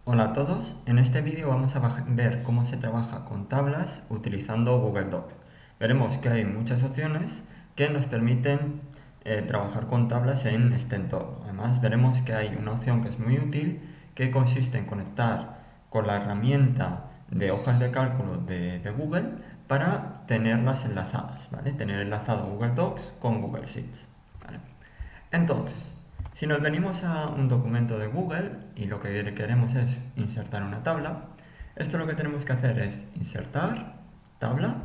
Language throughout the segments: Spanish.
Hola a todos, en este vídeo vamos a ver cómo se trabaja con tablas utilizando Google Docs. Veremos que hay muchas opciones que nos permiten trabajar con tablas en este entorno. Además veremos que hay una opción que es muy útil que consiste en conectar con la herramienta de hojas de cálculo de Google para tenerlas enlazadas, ¿vale? Tener enlazado Google Docs con Google Sheets, ¿vale? Entonces, si nos venimos a un documento de Google y lo que queremos es insertar una tabla, esto lo que tenemos que hacer es insertar tabla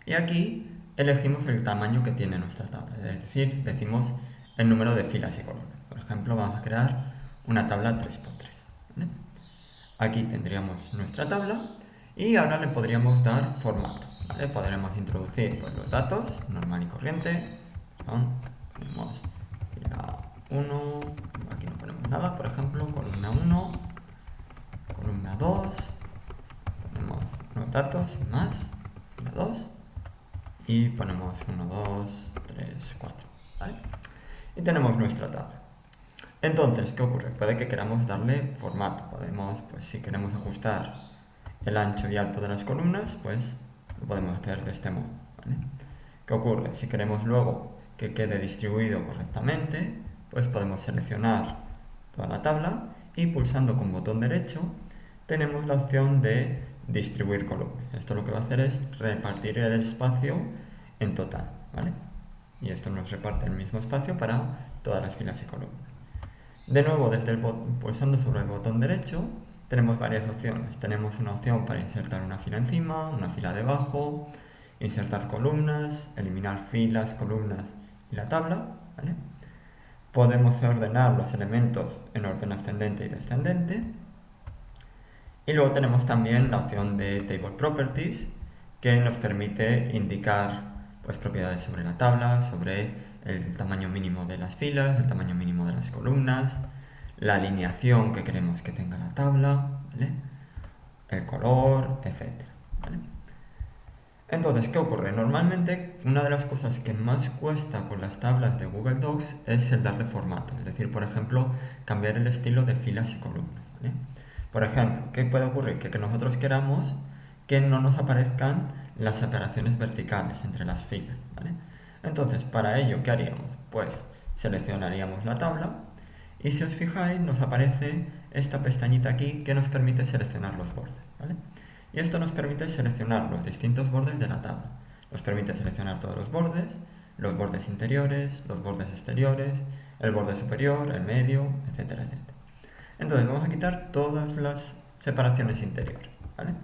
y aquí elegimos el tamaño que tiene nuestra tabla, es decir, decimos el número de filas y columnas. Por ejemplo, vamos a crear una tabla 3x3, ¿vale? Aquí tendríamos nuestra tabla y ahora le podríamos dar formato, ¿vale? Podremos introducir pues, los datos, normal y corriente, ponemos fila 1, aquí no ponemos nada, por ejemplo, columna 1, columna 2, ponemos los datos sin más, fila 2, y ponemos 1, 2, 3, 4, ¿vale? Y tenemos nuestra tabla. Entonces, ¿qué ocurre? Puede que queramos darle formato. Podemos, pues si queremos ajustar el ancho y alto de las columnas, pues lo podemos hacer de este modo, ¿vale? ¿Qué ocurre? Si queremos luego que quede distribuido correctamente, pues podemos seleccionar toda la tabla y pulsando con botón derecho tenemos la opción de distribuir columnas. Esto lo que va a hacer es repartir el espacio en total, ¿vale? Y esto nos reparte el mismo espacio para todas las filas y columnas. De nuevo, pulsando sobre el botón derecho, tenemos varias opciones. Tenemos una opción para insertar una fila encima, una fila debajo, insertar columnas, eliminar filas, columnas y la tabla, ¿vale? Podemos ordenar los elementos en orden ascendente y descendente. Y luego tenemos también la opción de Table Properties, que nos permite indicar pues, propiedades sobre la tabla, sobre el tamaño mínimo de las filas, el tamaño mínimo de las columnas, la alineación que queremos que tenga la tabla, ¿vale? El color, etc. ¿Vale? Entonces, ¿qué ocurre? Normalmente una de las cosas que más cuesta con las tablas de Google Docs es el darle formato, es decir, por ejemplo, cambiar el estilo de filas y columnas, ¿vale? Por ejemplo, ¿qué puede ocurrir? Que nosotros queramos que no nos aparezcan las separaciones verticales entre las filas, ¿vale? Entonces, para ello, ¿qué haríamos? Pues seleccionaríamos la tabla y si os fijáis nos aparece esta pestañita aquí que nos permite seleccionar los bordes, ¿vale? Y esto nos permite seleccionar los distintos bordes de la tabla. Nos permite seleccionar todos los bordes interiores, los bordes exteriores, el borde superior, el medio, etcétera, etcétera. Entonces vamos a quitar todas las separaciones interiores, ¿vale?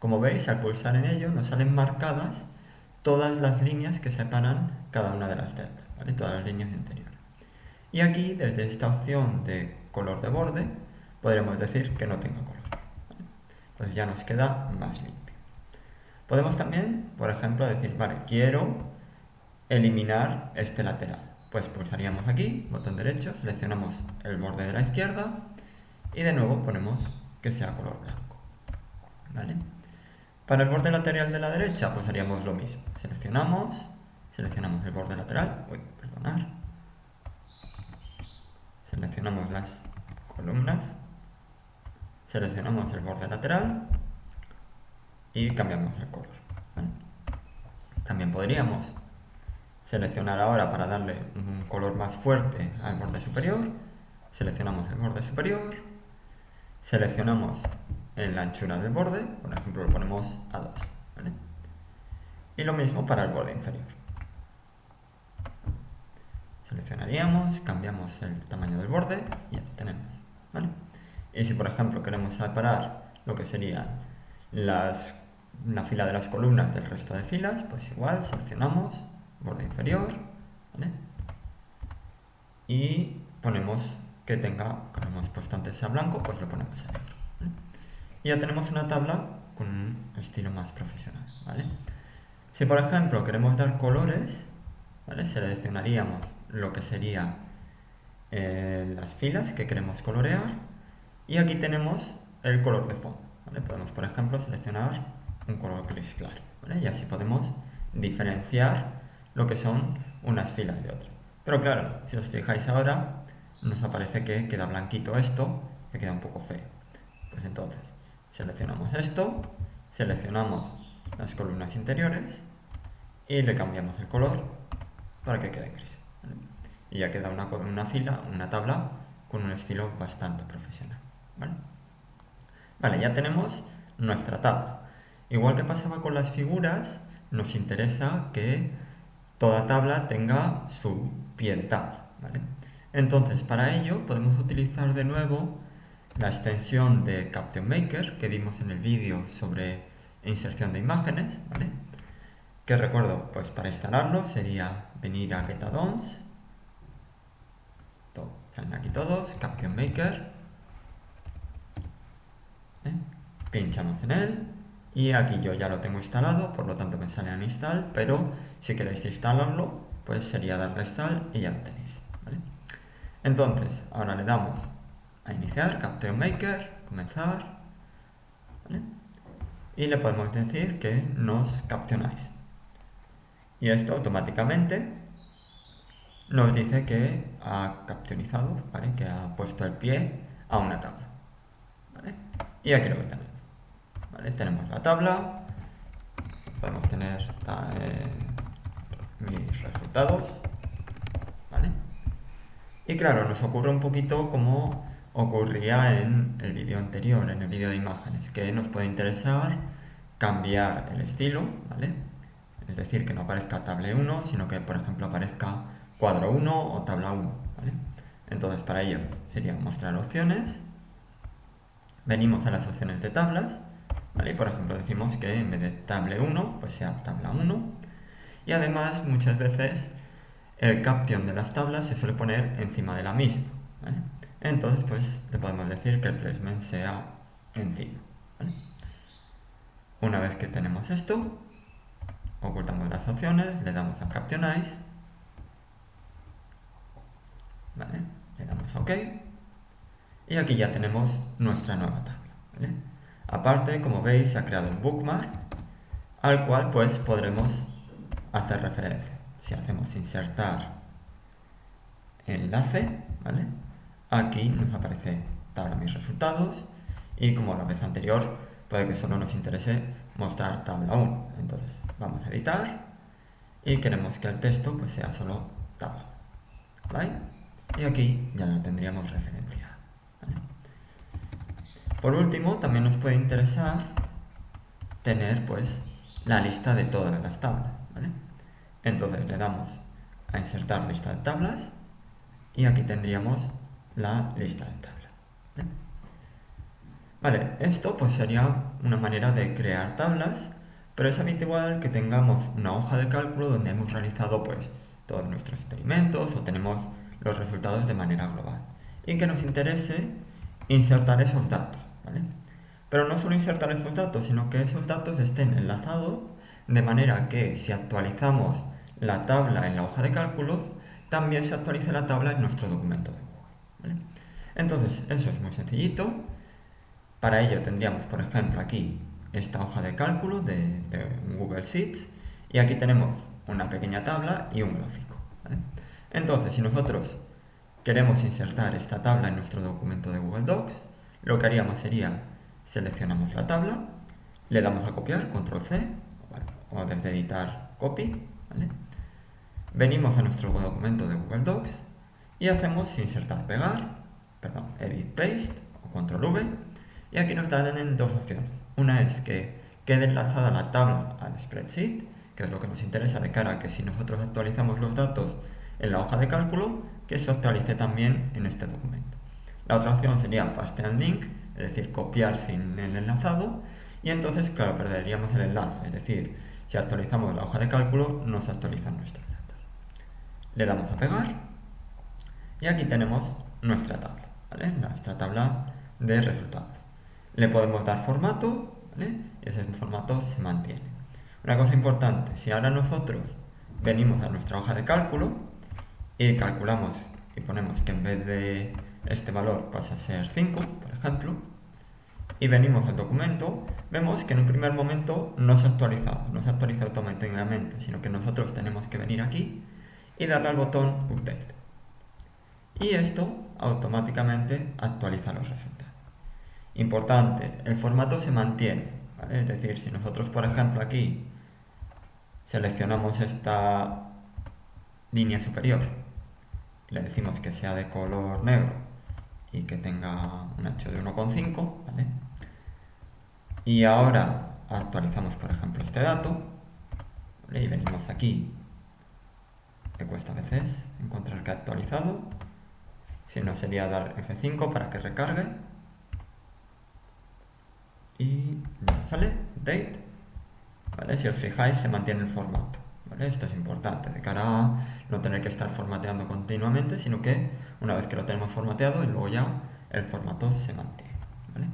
Como veis, al pulsar en ello nos salen marcadas todas las líneas que separan cada una de las celdas, ¿vale? Todas las líneas interiores. Y aquí, desde esta opción de color de borde, podremos decir que no tenga color, ¿vale? Entonces ya nos queda más limpio. Podemos también, por ejemplo, decir, vale, quiero eliminar este lateral. Pues pulsaríamos aquí, botón derecho, seleccionamos el borde de la izquierda y de nuevo ponemos que sea color blanco, ¿vale? Para el borde lateral de la derecha, pues haríamos lo mismo. Seleccionamos el borde lateral, seleccionamos las columnas, seleccionamos el borde lateral y cambiamos el color, ¿vale? También podríamos seleccionar ahora para darle un color más fuerte al borde superior, seleccionamos el borde superior, seleccionamos la anchura del borde, por ejemplo lo ponemos a 2, ¿vale? Y lo mismo para el borde inferior. Seleccionaríamos, cambiamos el tamaño del borde y ya lo tenemos, ¿vale? Y si por ejemplo queremos separar lo que sería la fila de las columnas del resto de filas, pues igual seleccionamos borde inferior, ¿vale? Y ponemos que tenga, como hemos puesto antes sea blanco, pues lo ponemos a negro, ¿vale? Y ya tenemos una tabla con un estilo más profesional, ¿vale? Si por ejemplo queremos dar colores, ¿vale? Seleccionaríamos lo que sería las filas que queremos colorear y aquí tenemos el color de fondo, ¿vale? Podemos por ejemplo seleccionar un color gris claro, ¿vale? Y así podemos diferenciar lo que son unas filas de otras. Pero claro, si os fijáis ahora, nos aparece que queda blanquito esto que queda un poco feo. Pues entonces, seleccionamos esto, seleccionamos las columnas interiores y le cambiamos el color para que quede gris, ¿vale? Y ya queda una fila, una tabla con un estilo bastante profesional, ¿vale? Vale, ya tenemos nuestra tabla. Igual que pasaba con las figuras, nos interesa que toda tabla tenga su pie de tabla, ¿vale? Entonces, para ello podemos utilizar de nuevo la extensión de Caption Maker que vimos en el vídeo sobre inserción de imágenes, ¿vale? Que recuerdo, pues para instalarlo sería venir a Get Add-ons, salen aquí todos, Caption Maker, pinchamos en él y aquí yo ya lo tengo instalado, por lo tanto me sale en install, pero si queréis instalarlo, pues sería darle a install y ya lo tenéis, ¿vale? Entonces, ahora le damos a iniciar, Caption Maker, comenzar, ¿vale? Y le podemos decir que nos capcionáis. Y esto automáticamente nos dice que ha capcionizado, ¿vale? Que ha puesto el pie a una tabla, ¿vale? Y aquí lo tenemos, ¿vale? Tenemos la tabla, podemos tener mis resultados, ¿vale? Y claro, nos ocurre un poquito como ocurría en el vídeo anterior, en el vídeo de imágenes, que nos puede interesar cambiar el estilo, ¿vale? Es decir, que no aparezca tabla 1, sino que por ejemplo aparezca cuadro 1 o tabla 1, ¿vale? Entonces para ello sería mostrar opciones, venimos a las opciones de tablas, ¿vale? Y por ejemplo decimos que en vez de tabla 1, pues sea tabla 1, y además muchas veces el caption de las tablas se suele poner encima de la misma, ¿vale? Entonces pues le podemos decir que el placement sea encima, ¿vale? Una vez que tenemos esto, ocultamos las opciones, le damos a Captionize, ¿vale? Le damos a OK y aquí ya tenemos nuestra nueva tabla, ¿vale? Aparte, como veis, se ha creado un bookmark al cual pues podremos hacer referencia. Si hacemos insertar enlace, ¿vale? Aquí nos aparece tabla mis resultados y como la vez anterior puede que solo nos interese mostrar tabla 1. Entonces vamos a editar y queremos que el texto pues sea solo tabla, ¿vale? Y aquí ya no tendríamos referencia, ¿vale? Por último, también nos puede interesar tener pues la lista de todas las tablas, ¿vale? Entonces le damos a insertar lista de tablas y aquí tendríamos la lista de tablas, ¿vale? Vale, esto pues sería una manera de crear tablas, pero es habitual que tengamos una hoja de cálculo donde hemos realizado pues todos nuestros experimentos o tenemos los resultados de manera global y que nos interese insertar esos datos, ¿vale? Pero no solo insertar esos datos, sino que esos datos estén enlazados de manera que si actualizamos la tabla en la hoja de cálculos, también se actualice la tabla en nuestro documento de Google, ¿vale? Entonces, eso es muy sencillito. Para ello tendríamos, por ejemplo, aquí esta hoja de cálculo de Google Sheets y aquí tenemos una pequeña tabla y un gráfico, ¿vale? Entonces, si nosotros queremos insertar esta tabla en nuestro documento de Google Docs, lo que haríamos sería seleccionamos la tabla, le damos a copiar, control C, ¿vale? O desde editar copy, ¿vale? Venimos a nuestro documento de Google Docs y hacemos insertar pegar, perdón, edit paste o control V. Y aquí nos dan dos opciones. Una es que quede enlazada la tabla al spreadsheet, que es lo que nos interesa de cara a que si nosotros actualizamos los datos en la hoja de cálculo, que se actualice también en este documento. La otra opción sería paste and link, es decir, copiar sin el enlazado, y entonces, claro, perderíamos el enlace, es decir, si actualizamos la hoja de cálculo, no se actualizan nuestros datos. Le damos a pegar, y aquí tenemos nuestra tabla, ¿vale? Nuestra tabla de resultados. Le podemos dar formato, ¿vale? Y ese formato se mantiene. Una cosa importante, si ahora nosotros venimos a nuestra hoja de cálculo y calculamos y ponemos que en vez de este valor pasa a ser 5, por ejemplo, y venimos al documento, vemos que en un primer momento no se ha actualizado automáticamente, sino que nosotros tenemos que venir aquí y darle al botón Update. Y esto automáticamente actualiza los resultados. Importante, el formato se mantiene, ¿vale? Es decir, si nosotros, por ejemplo, aquí seleccionamos esta línea superior, le decimos que sea de color negro y que tenga un ancho de 1,5, ¿vale? Y ahora actualizamos, por ejemplo, este dato, ¿vale? Y venimos aquí, me cuesta a veces encontrar que ha actualizado, si no sería dar F5 para que recargue, y ya sale, date, ¿vale? Si os fijáis se mantiene el formato, ¿vale? Esto es importante de cara a no tener que estar formateando continuamente, sino que una vez que lo tenemos formateado y luego ya el formato se mantiene, ¿vale?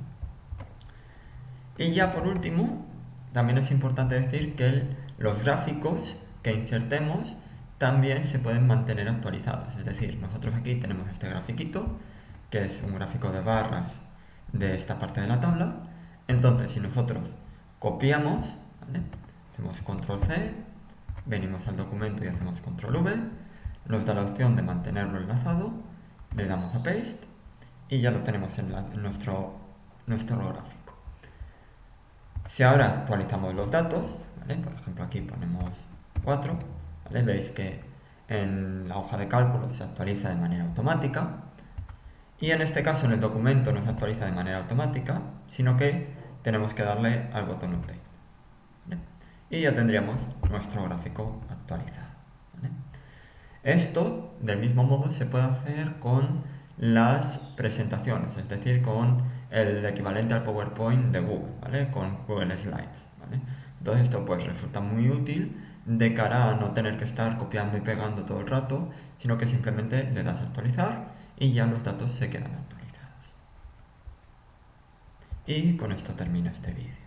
Y ya por último, también es importante decir que los gráficos que insertemos también se pueden mantener actualizados. Es decir, nosotros aquí tenemos este grafiquito, que es un gráfico de barras de esta parte de la tabla. Entonces, si nosotros copiamos, ¿vale? Hacemos control C, venimos al documento y hacemos control V, nos da la opción de mantenerlo enlazado, le damos a paste y ya lo tenemos en nuestro gráfico. Si ahora actualizamos los datos, ¿vale? Por ejemplo aquí ponemos 4, ¿vale? Veis que en la hoja de cálculo se actualiza de manera automática y en este caso en el documento no se actualiza de manera automática, sino que tenemos que darle al botón Update, ¿vale? Y ya tendríamos nuestro gráfico actualizado, ¿vale? Esto del mismo modo se puede hacer con las presentaciones, es decir, con el equivalente al PowerPoint de Google, ¿vale? Con Google Slides, ¿vale? Entonces esto pues resulta muy útil de cara a no tener que estar copiando y pegando todo el rato, sino que simplemente le das a actualizar y ya los datos se quedan actualizados. Y con esto termino este vídeo.